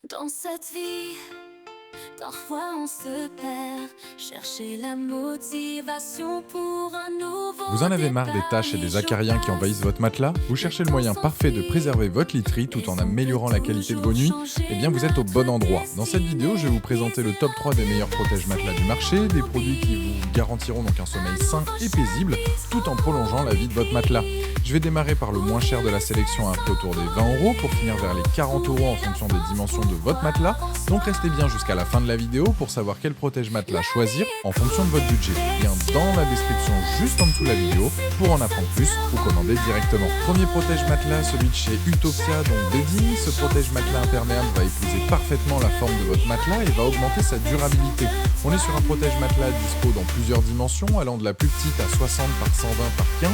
Dans cette vie, parfois on se perd, chercher la motivation pour un Vous nouveau en avez marre des départ. taches et Les des jours acariens qui envahissent passent, votre matelas? Vous le cherchez le temps moyen parfait de s'enfuit, préserver votre literie tout en et on peut améliorant la qualité de vos toujours nuits? Eh changer bien, vous êtes au bon notre endroit. Dans cette vidéo, je vais vous présenter le destinée. top 3 des meilleurs protège-matelas du marché, des produits qui vous garantiront donc un sommeil sain et paisible, tout en prolongeant la vie de votre matelas. Je vais démarrer par le moins cher de la sélection à un prix autour des 20 € pour finir vers les 40 € en fonction des dimensions de votre matelas. Donc restez bien jusqu'à la fin de la vidéo pour savoir quel protège-matelas choisir en fonction de votre budget. Lien dans la description juste en dessous de la vidéo pour en apprendre plus ou commander directement. Premier protège-matelas, celui de chez Utopia, donc Bedding. Ce protège-matelas imperméable va épouser parfaitement la forme de votre matelas et va augmenter sa durabilité. On est sur un protège-matelas dispo dans plusieurs dimensions, allant de la plus petite à 60 par 120 par 15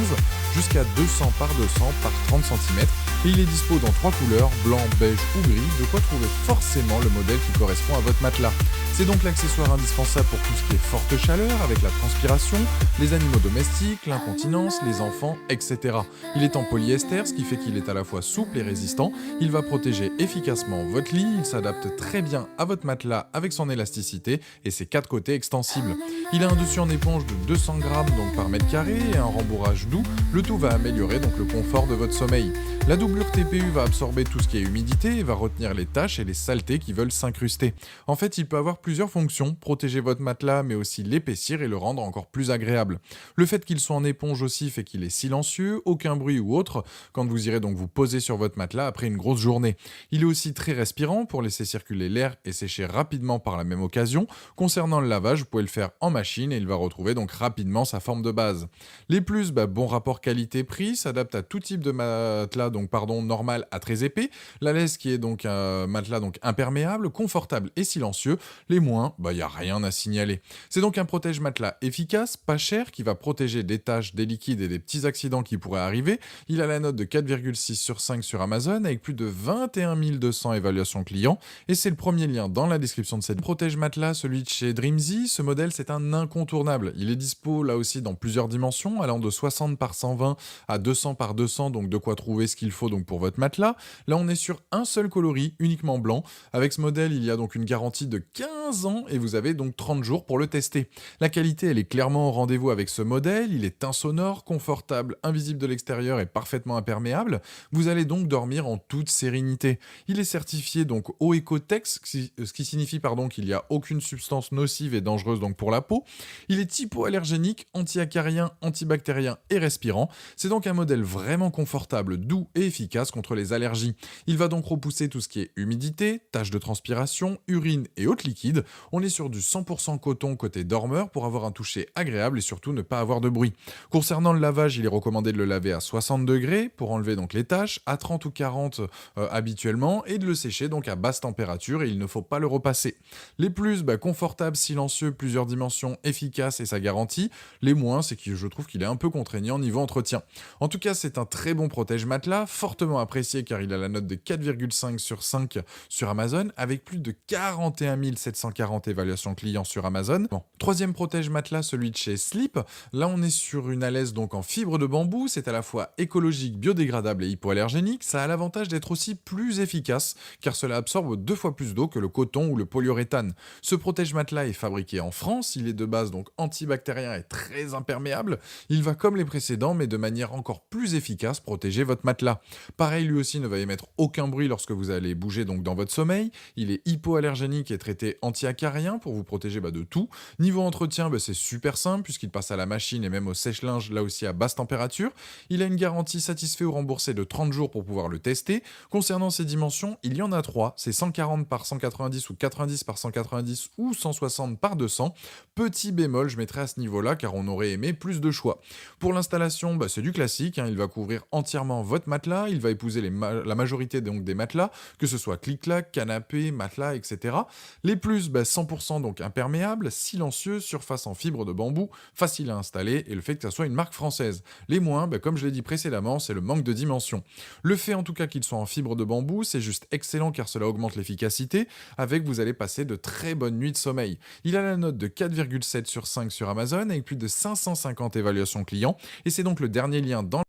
jusqu'à 200 par 200 par 30 cm. Et il est dispo dans 3 couleurs, blanc, beige ou gris, de quoi trouver forcément le modèle qui correspond à votre matelas. C'est donc l'accessoire indispensable pour tout ce qui est forte chaleur, avec la transpiration, les animaux domestiques, l'incontinence, les enfants, etc. Il est en polyester, ce qui fait qu'il est à la fois souple et résistant. Il va protéger efficacement votre lit, il s'adapte très bien à votre matelas avec son élasticité et ses 4 côtés extensibles. Il a un dessus en éponge de 200 grammes donc par mètre carré et un rembourrage doux. Le tout va améliorer donc le confort de votre sommeil. La doublure TPU va absorber tout ce qui est humidité et va retenir les taches et les saletés qui veulent s'incruster. En fait, il peut avoir plusieurs fonctions, protéger votre matelas mais aussi l'épaissir et le rendre encore plus agréable. Le fait qu'il soit en éponge aussi fait qu'il est silencieux, aucun bruit ou autre quand vous irez donc vous poser sur votre matelas après une grosse journée. Il est aussi très respirant pour laisser circuler l'air et sécher rapidement par la même occasion. Concernant le lavage, vous pouvez le faire en machine et il va retrouver donc rapidement sa forme de base. Les plus, bon rapport qualité-prix, s'adapte à tout type de matelas normal à très épais. La laisse qui est donc un matelas donc imperméable, confortable et silencieux. Les moins, il n'y a rien à signaler. C'est donc un protège-matelas efficace, pas cher, qui va protéger des taches, des liquides et des petits accidents qui pourraient arriver. Il a la note de 4,6 sur 5 sur Amazon avec plus de 21 200 évaluations clients et c'est le premier lien dans la description de cette protège-matelas, celui de chez Dreamzy. Ce modèle, c'est un incontournable. Il est dispo là aussi dans plusieurs dimensions, allant de 60 par 120 à 200 par 200, donc de quoi trouver ce qu'il faut donc pour votre matelas. Là, on est sur un seul coloris, uniquement blanc. Avec ce modèle, il y a donc une garantie de 15 ans et vous avez donc 30 jours pour le tester. La qualité, elle est clairement au rendez-vous avec ce modèle. Il est insonore, confortable, invisible de l'extérieur et parfaitement imperméable. Vous allez donc dormir en toute sérénité. Il est certifié donc OECO-TEX, ce qui signifie qu'il n'y a aucune substance nocive et dangereuse donc pour la peau. Il est hypoallergénique, anti-acarien, antibactérien et respirant. C'est donc un modèle vraiment confortable, doux et efficace contre les allergies. Il va donc repousser tout ce qui est humidité, taches de transpiration, urine et autres liquides. On est sur du 100% coton côté dormeur pour avoir un toucher agréable et surtout ne pas avoir de bruit. Concernant le lavage, il est recommandé de le laver à 60 degrés pour enlever donc les taches, à 30 ou 40 habituellement, et de le sécher donc à basse température et il ne faut pas le repasser. Les plus, confortable, silencieux, plusieurs dimensions, efficace et sa garantie. Les moins, c'est que je trouve qu'il est un peu contraignant niveau entretien. En tout cas, c'est un très bon protège-matelas, fortement apprécié car il a la note de 4,5 sur 5 sur Amazon, avec plus de 41 740 évaluations clients sur Amazon. Bon. Troisième protège-matelas, celui de chez Sleep. Là, on est sur une alaise donc en fibre de bambou. C'est à la fois écologique, biodégradable et hypoallergénique. Ça a l'avantage d'être aussi plus efficace car cela absorbe 2 fois plus d'eau que le coton ou le polyuréthane. Ce protège-matelas est fabriqué en France. Il est de base donc antibactérien et très imperméable. Il va comme les précédents mais de manière encore plus efficace protéger votre matelas. Pareil, lui aussi ne va émettre aucun bruit lorsque vous allez bouger donc dans votre sommeil. Il est hypoallergénique et traité anti-acarien pour vous protéger de tout. Niveau entretien, c'est super simple puisqu'il passe à la machine et même au sèche-linge là aussi à basse température. Il a une garantie satisfait ou remboursée de 30 jours pour pouvoir le tester. Concernant ses dimensions, il y en a 3. C'est 140 par 190 ou 90 par 190 ou 160 par 200. Petit bémol, je mettrai à ce niveau-là car on aurait aimé plus de choix. Pour l'installation, c'est du classique. Il va couvrir entièrement votre matelas. Il va épouser la majorité donc des matelas, que ce soit clic-clac, canapé, matelas, etc. Les plus, 100% donc imperméable, silencieux, surface en fibre de bambou, facile à installer et le fait que ça soit une marque française. Les moins, comme je l'ai dit précédemment, c'est le manque de dimension. Le fait en tout cas qu'ils soient en fibre de bambou, c'est juste excellent car cela augmente l'efficacité. Avec, vous allez passer de très bonnes nuits de sommeil. Il a la note de 4,7 sur 5 sur Amazon avec plus de 550 évaluations clients et c'est donc le dernier lien dans